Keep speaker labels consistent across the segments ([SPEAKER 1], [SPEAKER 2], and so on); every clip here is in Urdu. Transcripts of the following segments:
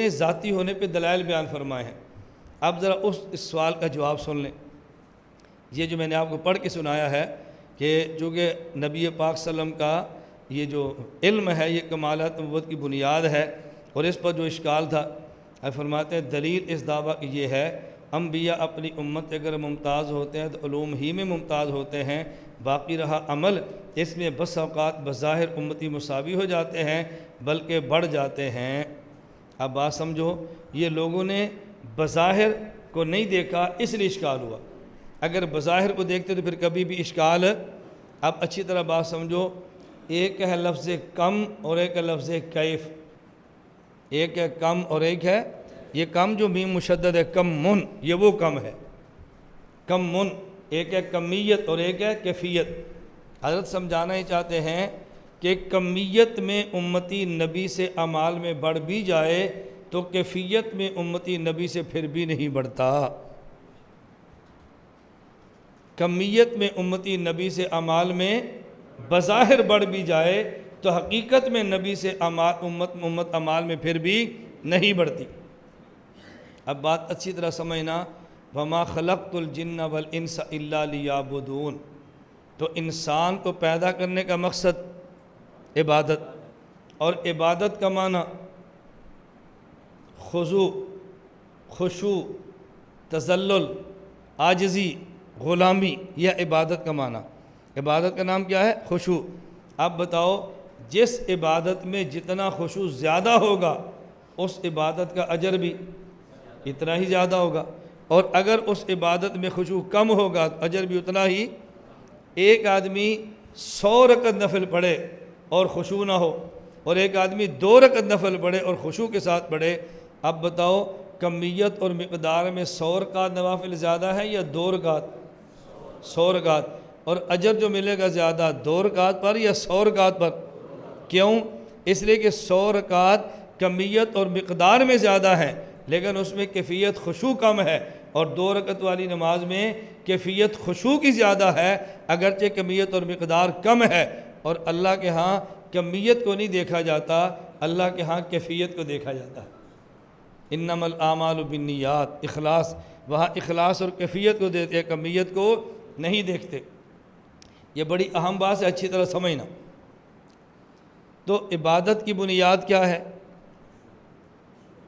[SPEAKER 1] اپنے ذاتی ہونے پہ دلائل بیان فرمائے ہیں۔ اب ذرا اس سوال کا جواب سن لیں۔ یہ جو میں نے آپ کو پڑھ کے سنایا ہے کہ چونکہ نبی پاک صلی اللہ علیہ وسلم کا یہ جو علم ہے یہ کمالات نبوت کی بنیاد ہے، اور اس پر جو اشکال تھا، آپ فرماتے ہیں دلیل اس دعویٰ کی یہ ہے انبیاء اپنی امت اگر ممتاز ہوتے ہیں تو علوم ہی میں ممتاز ہوتے ہیں، باقی رہا عمل اس میں بس اوقات بظاہر امتی مساوی ہو جاتے ہیں بلکہ بڑھ جاتے ہیں۔ اب بات سمجھو، یہ لوگوں نے بظاہر کو نہیں دیکھا اس لیے اشکال ہوا، اگر بظاہر کو دیکھتے تو پھر کبھی بھی اشکال۔ اب اچھی طرح بات سمجھو، ایک ہے لفظ کم اور ایک ہے لفظ کیف، ایک ہے کم اور ایک ہے یہ کم جو میم مشدد ہے، کم من، یہ وہ کم ہے، کم من، ایک ہے کمیت اور ایک ہے کیفیت۔ حضرت سمجھانا ہی چاہتے ہیں کہ کمیت میں امتی نبی سے اعمال میں بڑھ بھی جائے تو کیفیت میں امتی نبی سے پھر بھی نہیں بڑھتا۔ کمیت میں امتی نبی سے اعمال میں بظاہر بڑھ بھی جائے تو حقیقت میں نبی سے امت اعمال میں پھر بھی نہیں بڑھتی۔ اب بات اچھی طرح سمجھنا، وَمَا خَلَقْتُ الْجِنَّ وَالْإِنسَ إِلَّا لِيَعْبُدُونَ، تو انسان کو پیدا کرنے کا مقصد عبادت، اور عبادت کا معنی خضوع، خشوع، تذلل، عاجزی، غلامی، یہ عبادت کا معنی۔ عبادت کا نام کیا ہے؟ خشوع۔ اب بتاؤ، جس عبادت میں جتنا خشوع زیادہ ہوگا اس عبادت کا اجر بھی اتنا ہی زیادہ ہوگا، اور اگر اس عبادت میں خشوع کم ہوگا تو اجر بھی اتنا ہی۔ ایک آدمی 100 رکعت نفل پڑھے اور خشوع نہ ہو، اور ایک آدمی 2 رکعت نفل پڑھے اور خشوع کے ساتھ پڑھے، اب بتاؤ کمیت اور مقدار میں 100 رکعت نوافل زیادہ ہے یا 2 رکعت؟ 100 رکعت۔ اور اجر جو ملے گا زیادہ 2 رکعت پر یا 100 رکعت پر؟ کیوں؟ اس لیے کہ 100 رکعت کمیت اور مقدار میں زیادہ ہے لیکن اس میں کیفیت خشوع کم ہے، اور 2 رکعت والی نماز میں کیفیت خشوع کی زیادہ ہے اگرچہ کمیت اور مقدار کم ہے۔ اور اللہ کے ہاں کمیت کو نہیں دیکھا جاتا، اللہ کے ہاں کیفیت کو دیکھا جاتا ہے۔ انما الاعمال بالنیات، اخلاص، وہاں اخلاص اور کیفیت کو دیتے ہیں، کمیت کو نہیں دیکھتے۔ یہ بڑی اہم بات ہے، اچھی طرح سمجھنا۔ تو عبادت کی بنیاد کیا ہے؟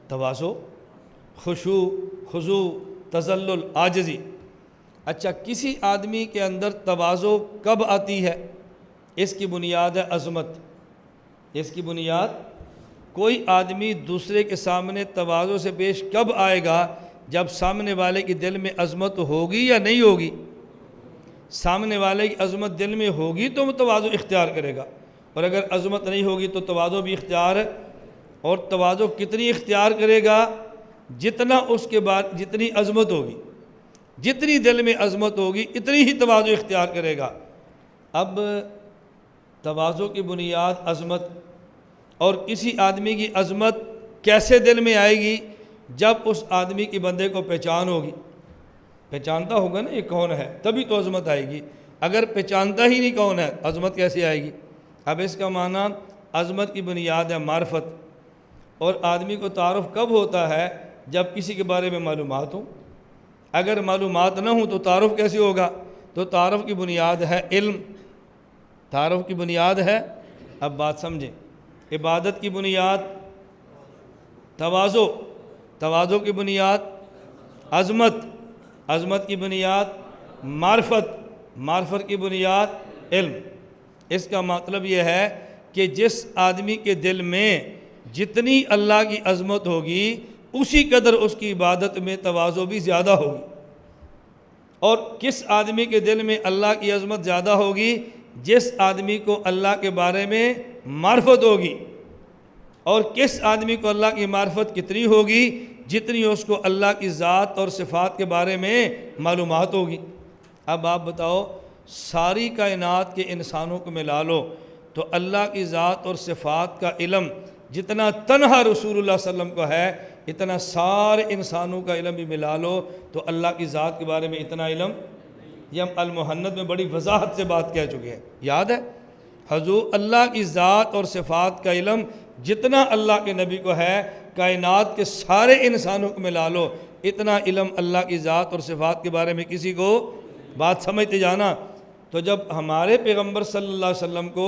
[SPEAKER 1] تواضع، خشوع، خضوع، تذلل، عاجزی۔ اچھا، کسی آدمی کے اندر تواضع کب آتی ہے؟ اس کی بنیاد ہے عظمت۔ اس کی بنیاد، کوئی آدمی دوسرے کے سامنے تواضع سے پیش کب آئے گا؟ جب سامنے والے کی دل میں عظمت ہوگی یا نہیں ہوگی؟ سامنے والے کی عظمت دل میں ہوگی تو وہ تواضع اختیار کرے گا، اور اگر عظمت نہیں ہوگی تو تواضع بھی اختیار ہے۔ اور تواضع کتنی اختیار کرے گا؟ جتنا اس کے بعد جتنی عظمت ہوگی، جتنی دل میں عظمت ہوگی اتنی ہی تواضع اختیار کرے گا۔ اب تواضع کی بنیاد عظمت، اور کسی آدمی کی عظمت کیسے دل میں آئے گی؟ جب اس آدمی کی بندے کو پہچان ہوگی، پہچانتا ہوگا نا یہ کون ہے، تبھی تو عظمت آئے گی۔ اگر پہچانتا ہی نہیں کون ہے، عظمت کیسے آئے گی؟ اب اس کا معنی عظمت کی بنیاد ہے معرفت، اور آدمی کو تعارف کب ہوتا ہے؟ جب کسی کے بارے میں معلومات ہوں۔ اگر معلومات نہ ہوں تو تعارف کیسے ہوگا؟ تو تعارف کی بنیاد ہے علم، تعارف کی بنیاد ہے۔ اب بات سمجھیں، عبادت کی بنیاد تواضع، تواضع کی بنیاد عظمت، عظمت کی بنیاد معرفت، معرفت کی بنیاد علم۔ اس کا مطلب یہ ہے کہ جس آدمی کے دل میں جتنی اللہ کی عظمت ہوگی اسی قدر اس کی عبادت میں تواضع بھی زیادہ ہوگی، اور کس آدمی کے دل میں اللہ کی عظمت زیادہ ہوگی؟ جس آدمی کو اللہ کے بارے میں معرفت ہوگی۔ اور کس آدمی کو اللہ کی معرفت کتنی ہوگی؟ جتنی اس کو اللہ کی ذات اور صفات کے بارے میں معلومات ہوگی۔ اب آپ بتاؤ، ساری کائنات کے انسانوں کو ملا لو تو اللہ کی ذات اور صفات کا علم جتنا تنہا رسول اللہ صلی اللہ علیہ وسلم کو ہے اتنا سارے انسانوں کا علم بھی ملا لو تو اللہ کی ذات کے بارے میں اتنا علم، یہ ہم المحنت میں بڑی وضاحت سے بات کہہ چکے ہیں، یاد ہے؟ حضور اللہ کی ذات اور صفات کا علم جتنا اللہ کے نبی کو ہے کائنات کے سارے انسانوں کو ملا لو، اتنا علم اللہ کی ذات اور صفات کے بارے میں کسی کو بات سمجھتے جانا۔ تو جب ہمارے پیغمبر صلی اللہ علیہ وسلم کو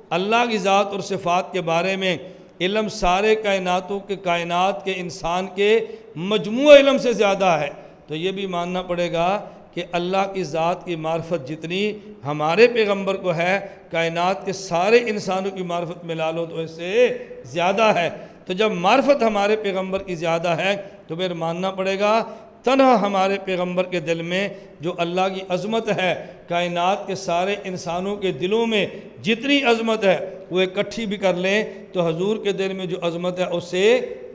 [SPEAKER 1] اللہ کی ذات اور صفات کے بارے میں علم سارے کائنات کے انسان کے مجموعہ علم سے زیادہ ہے، تو یہ بھی ماننا پڑے گا کہ اللہ کی ذات کی معرفت جتنی ہمارے پیغمبر کو ہے، کائنات کے سارے انسانوں کی معرفت ملا لو تو اس سے زیادہ ہے۔ تو جب معرفت ہمارے پیغمبر کی زیادہ ہے تو پھر ماننا پڑے گا تنہا ہمارے پیغمبر کے دل میں جو اللہ کی عظمت ہے، کائنات کے سارے انسانوں کے دلوں میں جتنی عظمت ہے وہ اکٹھی بھی کر لیں تو حضور کے دل میں جو عظمت ہے اس سے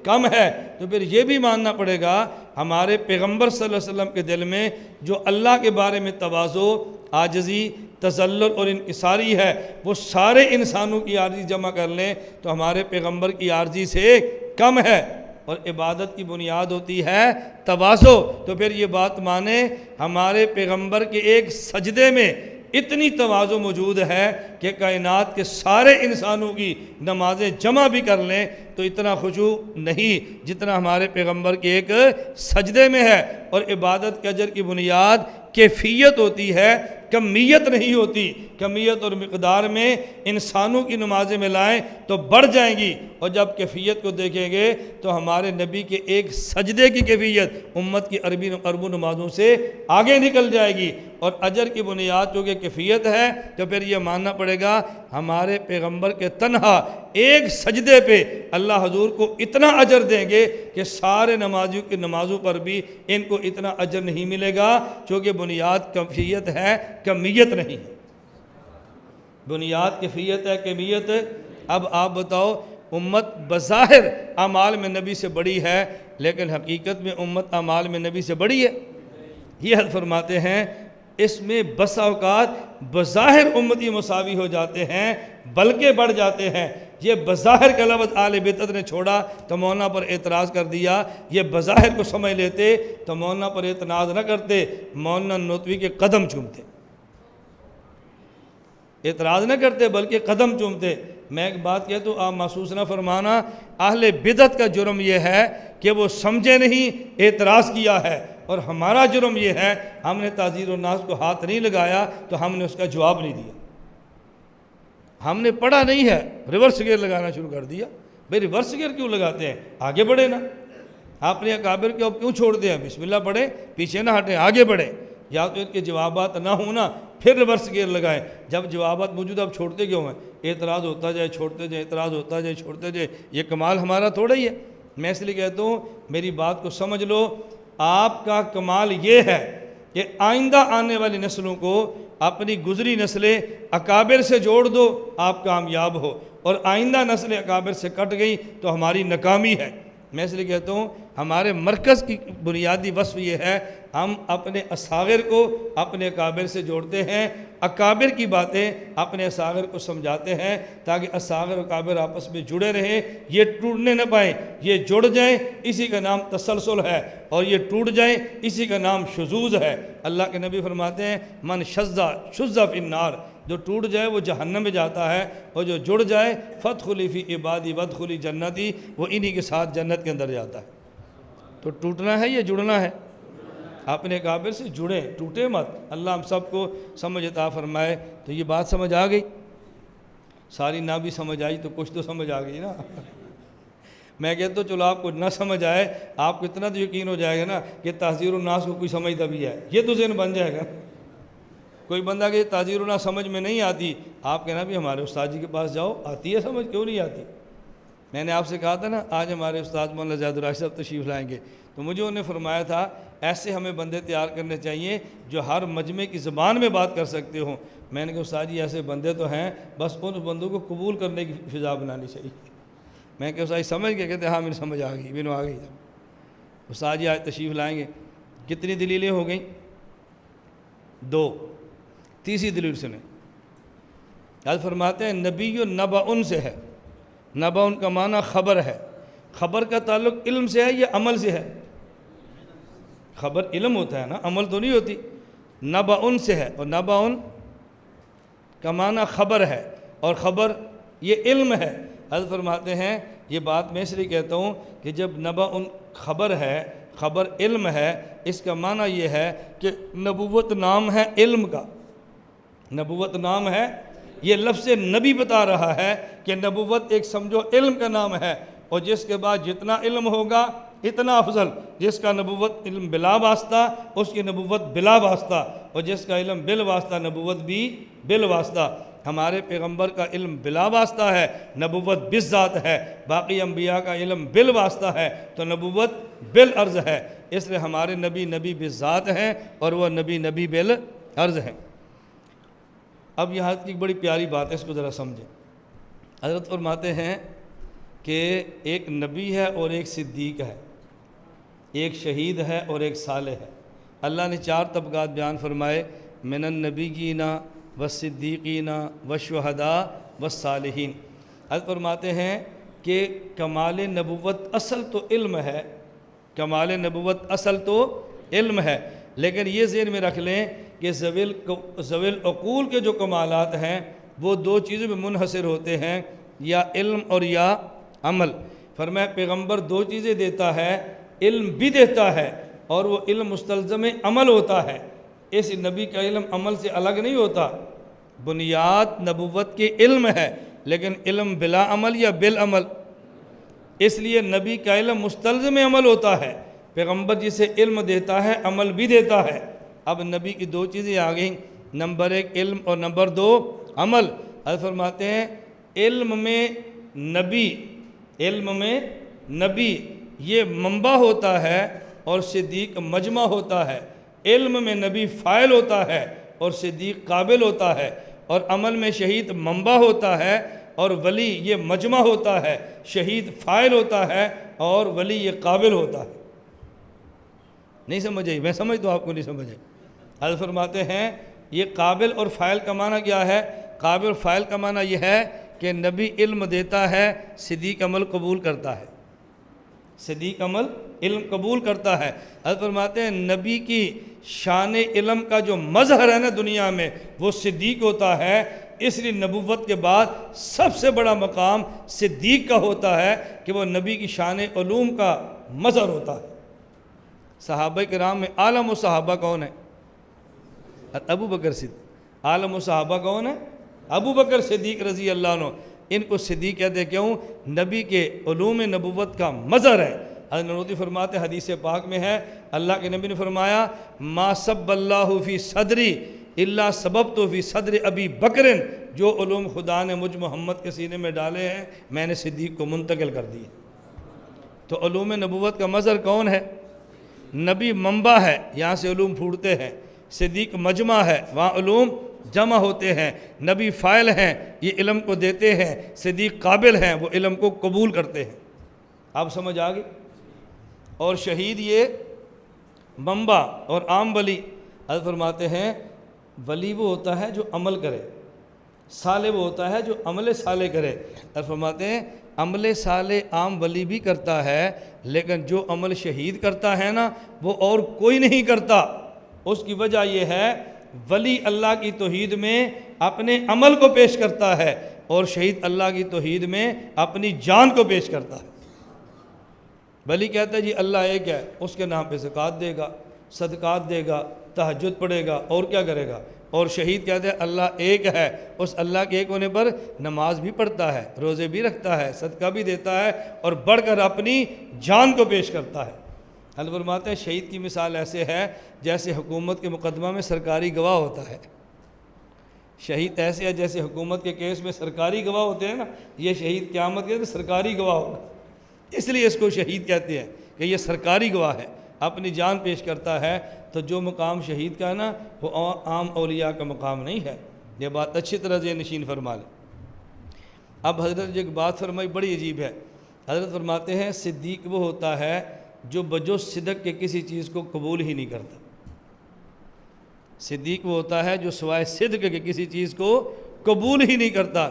[SPEAKER 1] کم ہے۔ تو پھر یہ بھی ماننا پڑے گا ہمارے پیغمبر صلی اللہ علیہ وسلم کے دل میں جو اللہ کے بارے میں تواضع، عاجزی، تذلل اور انکساری ہے، وہ سارے انسانوں کی عارضی جمع کر لیں تو ہمارے پیغمبر کی عارضی سے کم ہے۔ اور عبادت کی بنیاد ہوتی ہے تواضع، تو پھر یہ بات مانیں ہمارے پیغمبر کے ایک سجدے میں اتنی تواضع موجود ہے کہ کائنات کے سارے انسانوں کی نمازیں جمع بھی کر لیں تو اتنا خشوع نہیں جتنا ہمارے پیغمبر کے ایک سجدے میں ہے۔ اور عبادت کے اجر کی بنیاد کیفیت ہوتی ہے، کمیت نہیں ہوتی۔ کمیت اور مقدار میں انسانوں کی نمازیں ملائیں تو بڑھ جائیں گی، اور جب کیفیت کو دیکھیں گے تو ہمارے نبی کے ایک سجدے کی کیفیت امت کی اربوں نمازوں سے آگے نکل جائے گی۔ اور اجر کی بنیاد چونکہ کیفیت ہے تو پھر یہ ماننا پڑے گا ہمارے پیغمبر کے تنہا ایک سجدے پہ اللہ حضور کو اتنا اجر دیں گے کہ سارے نمازیوں کی نمازوں پر بھی ان کو اتنا اجر نہیں ملے گا، چونکہ بنیاد کیفیت ہے، کمیت نہیں ہے۔ بنیاد کیفیت ہے، کمیت ہے۔ اب آپ بتاؤ، امت بظاہر اعمال میں نبی سے بڑی ہے لیکن حقیقت میں امت اعمال میں نبی سے بڑی ہے؟ یہ حضرت فرماتے ہیں اس میں بسا اوقات بظاہر امتی مساوی ہو جاتے ہیں بلکہ بڑھ جاتے ہیں۔ یہ بظاہر کا لفظ اہل بدعت نے چھوڑا تو مولانا پر اعتراض کر دیا، یہ بظاہر کو سمجھ لیتے تو مولانا پر اعتراض نہ کرتے، مولانا نوتوی کے قدم چومتے، اعتراض نہ کرتے بلکہ قدم چومتے۔ میں ایک بات کہتا ہوں، آپ محسوس نہ فرمانا، اہل بدعت کا جرم یہ ہے کہ وہ سمجھے نہیں، اعتراض کیا ہے، اور ہمارا جرم یہ ہے ہم نے تعزیر الناس کو ہاتھ نہیں لگایا تو ہم نے اس کا جواب نہیں دیا۔ ہم نے پڑھا نہیں ہے، ریورس گیئر لگانا شروع کر دیا۔ بھئی ریورس گیئر کیوں لگاتے ہیں؟ آگے بڑھے نا۔ آپ نے اکابر کو اب کیوں چھوڑتے ہیں؟ بسم اللہ پڑھیں، پیچھے نہ ہٹیں، آگے بڑھیں۔ یا تو ان کے جوابات نہ ہونا پھر ریورس گیئر لگائیں۔ جب جوابات موجود اب چھوڑتے کیوں ہیں؟ اعتراض ہوتا جائے، چھوڑتے جائے، اعتراض ہوتا جائے، چھوڑتے جائے، یہ کمال ہمارا تھوڑا ہی ہے۔ میں اس لیے کہتا ہوں میری بات کو سمجھ لو، آپ کا کمال یہ ہے کہ آئندہ آنے والی نسلوں کو اپنی گزری نسلیں اکابر سے جوڑ دو، آپ کامیاب ہو، اور آئندہ نسلیں اکابر سے کٹ گئی تو ہماری ناکامی ہے۔ میں اس لیے کہتا ہوں ہمارے مرکز کی بنیادی وصف یہ ہے، ہم اپنے اصاغر کو اپنے اکابر سے جوڑتے ہیں، اکابر کی باتیں اپنے اصاغر کو سمجھاتے ہیں تاکہ اصاغر و اکابر آپس میں جڑے رہیں، یہ ٹوٹنے نہ پائیں، یہ جڑ جائیں، اسی کا نام تسلسل ہے، اور یہ ٹوٹ جائیں اسی کا نام شذوذ ہے۔ اللہ کے نبی فرماتے ہیں من شذ فی النار، جو ٹوٹ جائے وہ جہنم میں جاتا ہے، اور جو جڑ جائے فادخلی فی عبادی وادخلی جنتی، وہ انہی کے ساتھ جنت کے اندر جاتا ہے۔ تو ٹوٹنا ہے یا جڑنا ہے؟ اپنے اکابر سے جڑیں، ٹوٹے مت۔ اللہ ہم سب کو سمجھ عطا فرمائے۔ تو یہ بات سمجھ آ گئی؟ ساری نہ بھی سمجھ آئی تو کچھ تو سمجھ آ گئی نا۔ میں کہتا ہوں چلو آپ کو نہ سمجھ آئے، آپ کو اتنا تو یقین ہو جائے گا نا کہ تعزیر الناس کو کوئی سمجھتا بھی ہے، یہ تو ذہن بن جائے گا۔ کوئی بندہ کہ تعزیر الناس سمجھ میں نہیں آتی، آپ کہنا بھی ہمارے استاد جی کے پاس جاؤ، آتی ہے سمجھ، کیوں نہیں آتی؟ میں نے آپ سے کہا تھا نا آج ہمارے استاد مولانا زیاد الراشد صاحب تشریف لائیں گے، تو مجھے انہوں نے فرمایا تھا ایسے ہمیں بندے تیار کرنے چاہیے جو ہر مجمع کی زبان میں بات کر سکتے ہوں۔ میں نے کہا استاد جی ایسے بندے تو ہیں، بس ان بندوں کو قبول کرنے کی فضا بنانی چاہیے۔ میں کہا استاد جی سمجھ گئے؟ کہتے ہاں مجھے سمجھ آ گئی، مینوں آ گئی۔ استاد جی آج تشریف لائیں گے، کتنی دلیلیں ہو گئیں؟ 2۔ تیسری دلیل سنیں، حضرت فرماتے ہیں نبی نبأ سے ہے، نبأ کا معنی خبر ہے، خبر کا تعلق علم سے ہے یا عمل سے ہے؟ خبر علم ہوتا ہے نا، عمل تو نہیں ہوتی۔ نبأ سے ہے، اور نبأ کا معنی خبر ہے، اور خبر یہ علم ہے۔ حضرت فرماتے ہیں یہ بات میں اس لیے کہتا ہوں کہ جب نبأ خبر ہے، خبر علم ہے، اس کا معنی یہ ہے کہ نبوت نام ہے علم کا، نبوت نام ہے، یہ لفظ نبی بتا رہا ہے کہ نبوت ایک سمجھو علم کا نام ہے، اور جس کے بعد جتنا علم ہوگا اتنا افضل، جس کا نبوت علم بلا واسطہ اس کی نبوت بلا واسطہ، اور جس کا علم بال واسطہ نبوت بھی بال واسطہ۔ ہمارے پیغمبر کا علم بلا واسطہ ہے، نبوت بالذات ہے، باقی انبیاء کا علم بال واسطہ ہے تو نبوت بالعرض ہے، اس لیے ہمارے نبی نبی بالذات ہیں اور وہ نبی نبی بالعرض ہیں۔ اب یہاں کی بڑی پیاری بات ہے، اس کو ذرا سمجھیں۔ حضرت فرماتے ہیں کہ ایک نبی ہے اور ایک صدیق ہے، ایک شہید ہے اور ایک صالح ہے۔ اللہ نے 4 طبقات بیان فرمائے، من النبیین والصدیقین والشہداء والصالحین۔ حضرت فرماتے ہیں کہ کمال نبوت اصل تو علم ہے، کمال نبوت اصل تو علم ہے، لیکن یہ ذہن میں رکھ لیں کہ ذوی العقول کے جو کمالات ہیں وہ 2 چیزوں میں منحصر ہوتے ہیں، یا علم اور یا عمل۔ فرمایا پیغمبر 2 چیزیں دیتا ہے، علم بھی دیتا ہے اور وہ علم مستلزم عمل ہوتا ہے۔ اس نبی کا علم عمل سے الگ نہیں ہوتا، بنیاد نبوت کے علم ہے، لیکن علم بلا عمل یا بالعمل، اس لیے نبی کا علم مستلزم عمل ہوتا ہے۔ پیغمبر جسے علم دیتا ہے عمل بھی دیتا ہے۔ اب نبی کی 2 چیزیں آ گئیں، نمبر 1 علم اور نمبر 2 عمل۔ حضرت فرماتے ہیں علم میں نبی، علم میں نبی یہ منبع ہوتا ہے اور صدیق مجمع ہوتا ہے۔ علم میں نبی فاعل ہوتا ہے اور صدیق قابل ہوتا ہے، اور عمل میں شہید منبع ہوتا ہے اور ولی یہ مجمع ہوتا ہے، شہید فاعل ہوتا ہے اور ولی یہ قابل ہوتا ہے۔ نہیں سمجھے؟ میں سمجھ تو آپ کو نہیں سمجھے۔ حضرت فرماتے ہیں یہ قابل اور فاعل کا معنی کیا ہے؟ قابل اور فاعل کا معنی یہ ہے کہ نبی علم دیتا ہے، صدیق عمل قبول کرتا ہے، صدیق عمل علم قبول کرتا ہے۔ حضرت فرماتے ہیں نبی کی شان علم کا جو مظہر ہے نا دنیا میں وہ صدیق ہوتا ہے، اس لیے نبوت کے بعد سب سے بڑا مقام صدیق کا ہوتا ہے کہ وہ نبی کی شان علوم کا مظہر ہوتا ہے۔ صحابہ کرام میں عالم و صحابہ کون ہے؟ ابو بکر صدیق۔ عالم و صحابہ کون ہے؟ ابو بکر صدیق رضی اللہ عنہ۔ ان کو صدیق کہتے کیوں؟ نبی کے علوم نبوت کا مظہر ہے۔ حضرت نورودی فرماتے حدیث پاک میں ہے، اللہ کے نبی نے فرمایا ما سب اللہ فی صدری الا سببت فی صدر ابی بکر، جو علوم خدا نے مجھ محمد کے سینے میں ڈالے ہیں میں نے صدیق کو منتقل کر دیے۔ تو علوم نبوت کا مظہر کون ہے؟ نبی منبع ہے، یہاں سے علوم پھوٹتے ہیں، صدیق مجمع ہے، وہاں علوم جمع ہوتے ہیں، نبی فاعل ہیں، یہ علم کو دیتے ہیں، صدیق قابل ہیں، وہ علم کو قبول کرتے ہیں۔ آپ سمجھ آ گئی؟ اور شہید یہ منبع اور عام ولی۔ حضرت فرماتے ہیں ولی وہ ہوتا ہے جو عمل کرے، صالح وہ ہوتا ہے جو عمل صالح کرے۔ حضرت فرماتے ہیں عمل صالح عام ولی بھی کرتا ہے، لیکن جو عمل شہید کرتا ہے نا وہ اور کوئی نہیں کرتا۔ اس کی وجہ یہ ہے ولی اللہ کی توحید میں اپنے عمل کو پیش کرتا ہے اور شہید اللہ کی توحید میں اپنی جان کو پیش کرتا ہے۔ ولی کہتا ہے جی اللہ ایک ہے، اس کے نام پہ زکوٰۃ دے گا، صدقات دے گا، تہجد پڑھے گا اور کیا کرے گا۔ اور شہید کہتے ہیں اللہ ایک ہے، اس اللہ کے ایک ہونے پر نماز بھی پڑھتا ہے، روزے بھی رکھتا ہے، صدقہ بھی دیتا ہے اور بڑھ کر اپنی جان کو پیش کرتا ہے۔ حضرت فرماتے ہیں شہید کی مثال ایسے ہے جیسے حکومت کے مقدمہ میں سرکاری گواہ ہوتا ہے۔ شہید ایسے ہے جیسے حکومت کے کیس میں سرکاری گواہ ہوتے ہیں نا، یہ شہید قیامت کے سرکاری گواہ ہوگا، اس لیے اس کو شہید کہتے ہیں کہ یہ سرکاری گواہ ہے، اپنی جان پیش کرتا ہے۔ تو جو مقام شہید کا ہے نا وہ عام اولیاء کا مقام نہیں ہے، یہ بات اچھی طرح سے نشین فرما لیں۔ اب حضرت جو ایک بات فرمائی بڑی عجیب ہے۔ حضرت فرماتے ہیں صدیق وہ ہوتا ہے جو بجو صدق کے کسی چیز کو قبول ہی نہیں کرتا۔ صدیق وہ ہوتا ہے جو سوائے صدق کے کسی چیز کو قبول ہی نہیں کرتا۔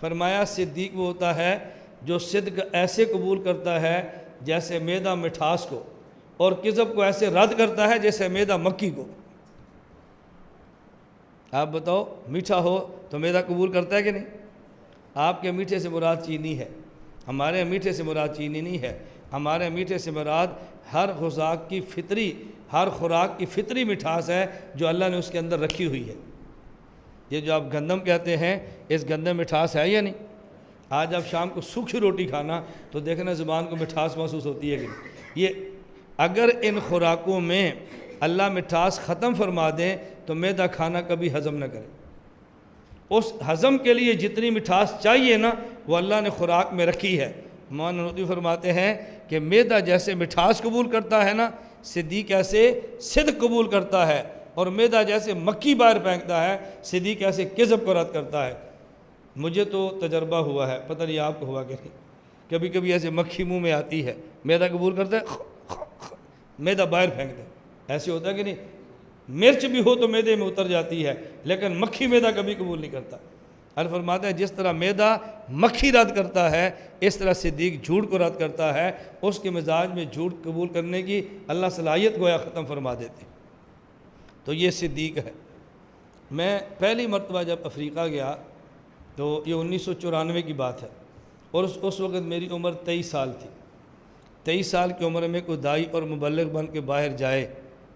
[SPEAKER 1] فرمایا صدیق وہ ہوتا ہے جو صدق ایسے قبول کرتا ہے جیسے میدا مٹھاس کو، اور کذب کو ایسے رد کرتا ہے جیسے میدا مکی کو۔ آپ بتاؤ میٹھا ہو تو میدا قبول کرتا ہے کہ نہیں؟ آپ کے میٹھے سے مراد چینی ہے، ہمارے میٹھے سے مراد چینی نہیں ہے، ہمارے میٹھے سے مراد ہر خوراک کی فطری مٹھاس ہے جو اللہ نے اس کے اندر رکھی ہوئی ہے۔ یہ جو آپ گندم کہتے ہیں، اس گندم مٹھاس ہے یا نہیں؟ آج آپ شام کو سوکھی روٹی کھانا تو دیکھنا زبان کو مٹھاس محسوس ہوتی ہے کہ نہیں؟ یہ اگر ان خوراکوں میں اللہ مٹھاس ختم فرما دیں تو میدا کھانا کبھی ہضم نہ کرے۔ اس ہضم کے لیے جتنی مٹھاس چاہیے نا وہ اللہ نے خوراک میں رکھی ہے۔ مولانا نورانی فرماتے ہیں کہ میدا جیسے مٹھاس قبول کرتا ہے نا، صدیق ایسے صدق قبول کرتا ہے، اور میدا جیسے مکھی باہر پھینکتا ہے، صدیق ایسے کذب کو رد کرتا ہے۔ مجھے تو تجربہ ہوا ہے، پتہ نہیں آپ کو ہوا کہ نہیں، کبھی کبھی ایسے مکھی منہ میں آتی ہے، میدا قبول کرتا ہے، میدا باہر پھینکتا ہے، ایسے ہوتا ہے کہ نہیں؟ مرچ بھی ہو تو میدے میں اتر جاتی ہے، لیکن مکھی میدا کبھی قبول نہیں کرتا۔ اور فرماتا ہے جس طرح میدا مکھی رد کرتا ہے، اس طرح صدیق جھوٹ کو رد کرتا ہے۔ اس کے مزاج میں جھوٹ قبول کرنے کی اللہ صلاحیت گویا ختم فرما دیتے۔ تو یہ صدیق ہے۔ میں پہلی مرتبہ جب افریقہ گیا تو یہ 1994 کی بات ہے، اور اس وقت میری عمر 23 سال تھی۔ 23 سال کی عمر میں کوئی دائی اور مبلغ بن کے باہر جائے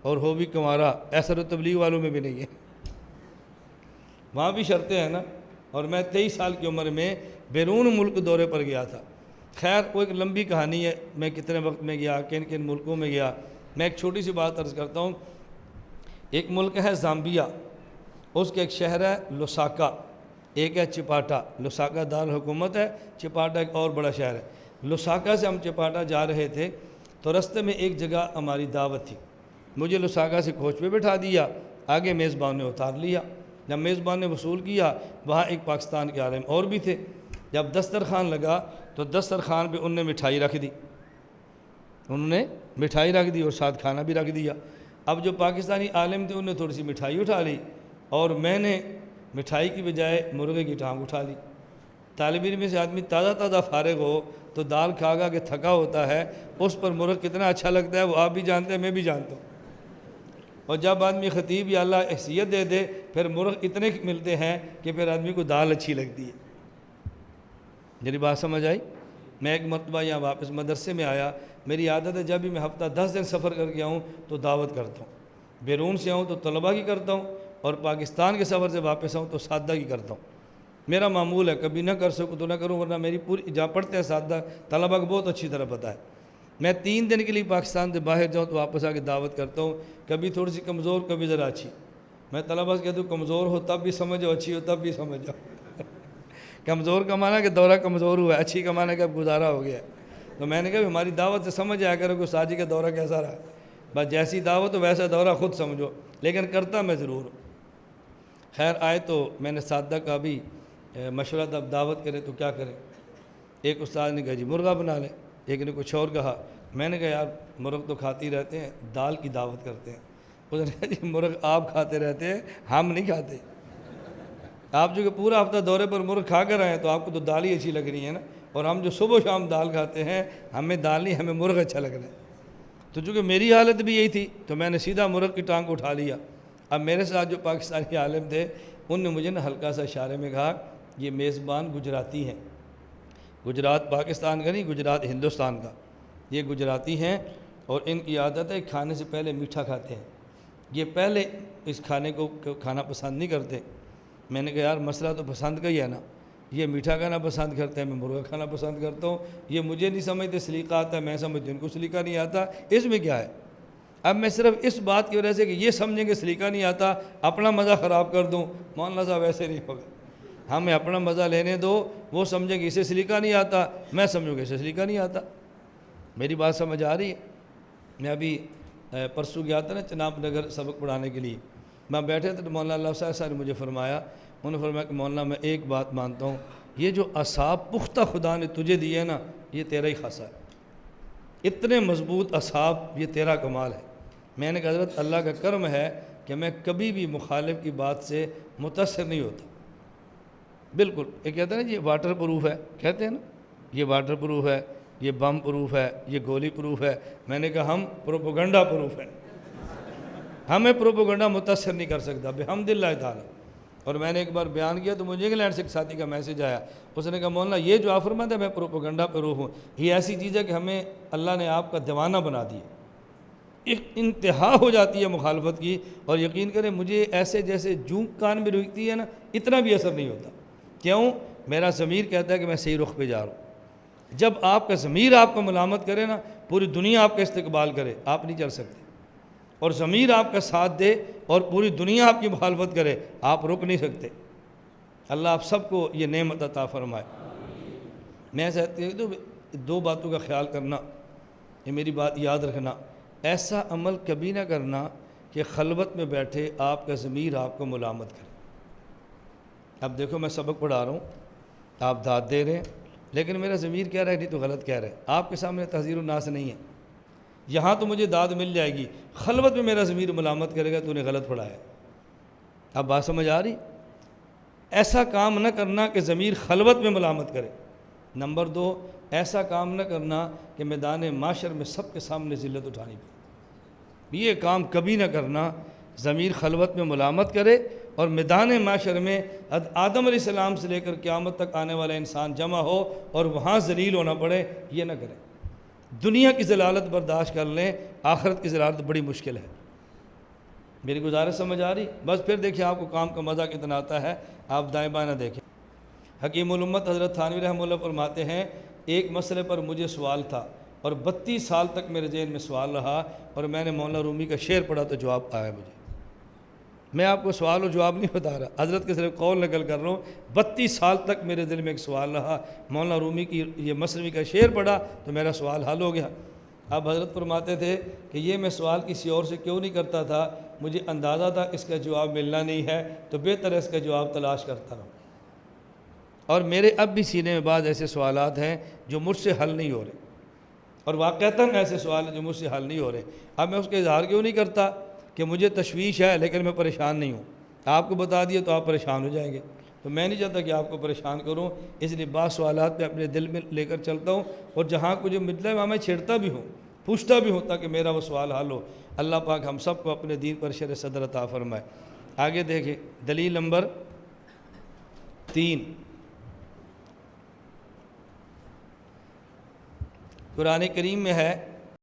[SPEAKER 1] اور ہو بھی کمارا، ایسا تو تبلیغ والوں میں بھی نہیں ہے، وہاں بھی شرطیں ہیں نا۔ اور میں 23 سال کی عمر میں بیرون ملک دورے پر گیا تھا۔ خیر وہ ایک لمبی کہانی ہے، میں کتنے وقت میں گیا، کن کن ملکوں میں گیا۔ میں ایک چھوٹی سی بات عرض کرتا ہوں۔ ایک ملک ہے زامبیا، اس کے ایک شہر ہے لوساکا، ایک ہے چپاٹا۔ لوساکا دارالحکومت ہے، چپاٹا ایک اور بڑا شہر ہے۔ لوساکا سے ہم چپاٹا جا رہے تھے تو رستے میں ایک جگہ ہماری دعوت تھی، مجھے لوساکا سے کوچ پہ بٹھا دیا، آگے میزبان نے اتار لیا۔ جب میزبان نے وصول کیا، وہاں ایک پاکستان کے عالم اور بھی تھے۔ جب دسترخوان لگا تو دسترخوان پہ انہوں نے مٹھائی رکھ دی، اور ساتھ کھانا بھی رکھ دیا۔ اب جو پاکستانی عالم تھے انہوں نے تھوڑی سی مٹھائی اٹھا لی، اور میں نے مٹھائی کی بجائے مرغے کی ٹانگ اٹھا لی۔ طالب علم سے آدمی تازہ فارغ ہو تو دال کھا کے تھکا ہوتا ہے، اس پر مرغ کتنا اچھا لگتا ہے وہ آپ بھی جانتے ہیں، میں بھی جانتا ہوں۔ اور جب آدمی خطیب یا اللہ حیثیت دے دے پھر مرغ اتنے ملتے ہیں کہ پھر آدمی کو دال اچھی لگتی ہے۔ میری بات سمجھ آئی؟ میں ایک مرتبہ یہاں واپس مدرسے میں آیا، میری عادت ہے جب بھی میں ہفتہ 10 دن سفر کر کے آؤں تو دعوت کرتا ہوں، بیرون سے آؤں تو طلبہ کی کرتا ہوں، اور پاکستان کے سفر سے واپس آؤں تو سادہ کی کرتا ہوں۔ میرا معمول ہے، کبھی نہ کر سکوں تو نہ کروں، ورنہ میری پوری جہاں پڑھتے ہیں سادہ طلبہ کو بہت اچھی طرح پتہ ہے۔ میں 3 دن کے لیے پاکستان سے باہر جاؤں تو واپس آ کے دعوت کرتا ہوں، کبھی تھوڑی سی کمزور، کبھی ذرا اچھی۔ میں طلبہ سے کہتا ہوں کمزور ہو تب بھی سمجھو، اچھی ہو تب بھی سمجھ جاؤ۔ کمزور کا معنی کہ دورہ کمزور ہوا ہے، اچھی کا معنی کہ اب گزارا ہو گیا ہے۔ تو میں نے کہا ہماری دعوت سے سمجھ آیا کرو کہ ساجی کا دورہ کیسا رہا، بس جیسی دعوت ہو ویسا دورہ خود سمجھو، لیکن کرتا میں ضرور ہوں۔ خیر آئے تو میں نے سادہ کا بھی مشورہ تھا، دعوت کرے تو کیا کریں۔ ایک استاد نے کہا جی مرغا بنا لیں، ایک نے کچھ اور کہا۔ میں نے کہا یار مرغ تو کھاتی رہتے ہیں، دال کی دعوت کرتے ہیں۔ اس نے کہا جی مرغ آپ کھاتے رہتے ہیں، ہم نہیں کھاتے۔ آپ جو کہ پورا ہفتہ دورے پر مرغ کھا کر آئے ہیں تو آپ کو تو دال ہی اچھی لگ رہی ہے نا، اور ہم جو صبح و شام دال کھاتے ہیں، ہمیں دال نہیں، ہمیں مرغ اچھا لگ رہا ہے۔ تو چونکہ میری حالت بھی یہی تھی تو میں نے سیدھا مرغ کی ٹانگ اٹھا لیا۔ اب میرے ساتھ جو پاکستانی عالم تھے ان نے مجھے ہلکا سا اشارے میں کہا یہ میزبان گجراتی ہیں، گجرات پاکستان کا نہیں، گجرات ہندوستان کا، یہ گجراتی ہیں، اور ان کی عادت ہے کھانے سے پہلے میٹھا کھاتے ہیں، یہ پہلے اس کھانے کو کھانا پسند نہیں کرتے۔ میں نے کہا یار مسئلہ تو پسند کا ہی ہے نا، یہ میٹھا کھانا پسند کرتے ہیں، میں مرغا کھانا پسند کرتا ہوں، یہ مجھے نہیں سمجھتے سلیقہ آتا ہے، میں سمجھتی ان کو سلیقہ نہیں آتا، اس میں کیا ہے؟ اب میں صرف اس بات کی وجہ سے کہ یہ سمجھیں کہ سلیقہ نہیں آتا اپنا مزہ خراب کر دوں، مولانا صاحب ایسے نہیں ہوگا، ہمیں اپنا مزہ لینے دو، وہ سمجھیں کہ اسے سلیقہ نہیں آتا، میں سمجھوں کہ اسے سلیقہ نہیں آتا۔ میری بات سمجھ آ رہی ہے؟ میں ابھی پرسوں گیا تھا نا چناب نگر سبق پڑھانے کے لیے، میں بیٹھے تھے تو مولانا اللہ صاحب نے مجھے فرمایا، انہوں نے فرمایا کہ مولانا میں ایک بات مانتا ہوں، یہ جو اعصاب پختہ خدا نے تجھے دیے نا یہ تیرا ہی خاصہ ہے، اتنے مضبوط اعصاب یہ تیرا کمال ہے۔ میں نے کہا حضرت اللہ کا کرم ہے کہ میں کبھی بھی مخالف کی بات سے متاثر نہیں ہوتا، بالکل۔ یہ کہتے ہیں نا یہ واٹر پروف ہے، کہتے ہیں نا یہ واٹر پروف ہے، یہ بم پروف ہے، یہ گولی پروف ہے۔ میں نے کہا ہم پروپیگنڈا پروف ہے، ہمیں پروپیگنڈا متاثر نہیں کر سکتا بحمد اللہ تعالی۔ اور میں نے ایک بار بیان کیا تو مجھے انگلینڈ سے ایک ساتھی کا میسج آیا، اس نے کہا مولانا یہ جو آپ فرماتے ہیں میں پروپیگنڈا پہ روح ہوں، یہ ایسی چیز ہے کہ ہمیں اللہ نے آپ کا دیوانہ بنا دیا، ایک انتہا ہو جاتی ہے مخالفت کی، اور یقین کریں مجھے ایسے جیسے جوں کان میں رکتی ہے نا، اتنا بھی اثر نہیں ہوتا۔ کیوں؟ میرا ضمیر کہتا ہے کہ میں صحیح رخ پہ جا رہا ہوں۔ جب آپ کا ضمیر آپ کو ملامت کرے نا، پوری دنیا آپ کا استقبال کرے، آپ نہیں چل سکتے، اور ضمیر آپ کا ساتھ دے اور پوری دنیا آپ کی مخالفت کرے، آپ رک نہیں سکتے۔ اللہ آپ سب کو یہ نعمت عطا فرمائے۔ میں دو باتوں کا خیال کرنا، یہ میری بات یاد رکھنا، ایسا عمل کبھی نہ کرنا کہ خلوت میں بیٹھے آپ کا ضمیر آپ کو ملامت کرے۔ اب دیکھو میں سبق پڑھا رہا ہوں، آپ داد دے رہے ہیں، لیکن میرا ضمیر کہہ رہا ہے نہیں تو غلط کہہ رہے ہیں، آپ کے سامنے تحذیر الناس نہیں ہے، یہاں تو مجھے داد مل جائے گی، خلوت میں میرا ضمیر ملامت کرے گا تو نے غلط پڑھایا۔ اب بات سمجھ آ رہی؟ ایسا کام نہ کرنا کہ ضمیر خلوت میں ملامت کرے۔ نمبر 2، ایسا کام نہ کرنا کہ میدان معاشر میں سب کے سامنے ذلت اٹھانی پڑے۔ یہ کام کبھی نہ کرنا، ضمیر خلوت میں ملامت کرے اور میدان معاشر میں آدم علیہ السلام سے لے کر قیامت تک آنے والا انسان جمع ہو اور وہاں ذلیل ہونا پڑے، یہ نہ کریں۔ دنیا کی ذلالت برداشت کر لیں، آخرت کی ذلالت بڑی مشکل ہے۔ میری گزارش سمجھ آ رہی؟ بس پھر دیکھیں آپ کو کام کا مزہ کتنا آتا ہے، آپ دائیں بائیں نہ دیکھیں۔ حکیم الامت حضرت تھانوی رحمہ اللہ فرماتے ہیں، ایک مسئلے پر مجھے سوال تھا اور 32 سال تک میرے ذہن میں سوال رہا، اور میں نے مولانا رومی کا شعر پڑھا تو جواب آیا مجھے۔ میں آپ کو سوال اور جواب نہیں بتا رہا، حضرت کے صرف قول نقل کر رہا ہوں۔ 32 سال تک میرے دل میں ایک سوال رہا، مولانا رومی کی یہ مثنوی کا شعر پڑھا تو میرا سوال حل ہو گیا۔ اب حضرت فرماتے تھے کہ یہ میں سوال کسی اور سے کیوں نہیں کرتا تھا، مجھے اندازہ تھا اس کا جواب ملنا نہیں ہے، تو بہتر ہے اس کا جواب تلاش کرتا رہا۔ اور میرے اب بھی سینے میں بعض ایسے سوالات ہیں جو مجھ سے حل نہیں ہو رہے، اور واقعتاً ایسے سوال ہیں جو مجھ سے حل نہیں ہو رہے۔ اب میں اس کا اظہار کیوں نہیں کرتا کہ مجھے تشویش ہے لیکن میں پریشان نہیں ہوں، آپ کو بتا دیا تو آپ پریشان ہو جائیں گے، تو میں نہیں چاہتا کہ آپ کو پریشان کروں، اس لیے بعض سوالات میں اپنے دل میں لے کر چلتا ہوں، اور جہاں کو جو مطلب وہاں میں چھیڑتا بھی ہوں، پوچھتا بھی ہوں تاکہ میرا وہ سوال حل ہو۔ اللہ پاک ہم سب کو اپنے دین پر شرح صدر عطا فرمائے۔ آگے دیکھیں دلیل نمبر 3، قرآن کریم میں ہے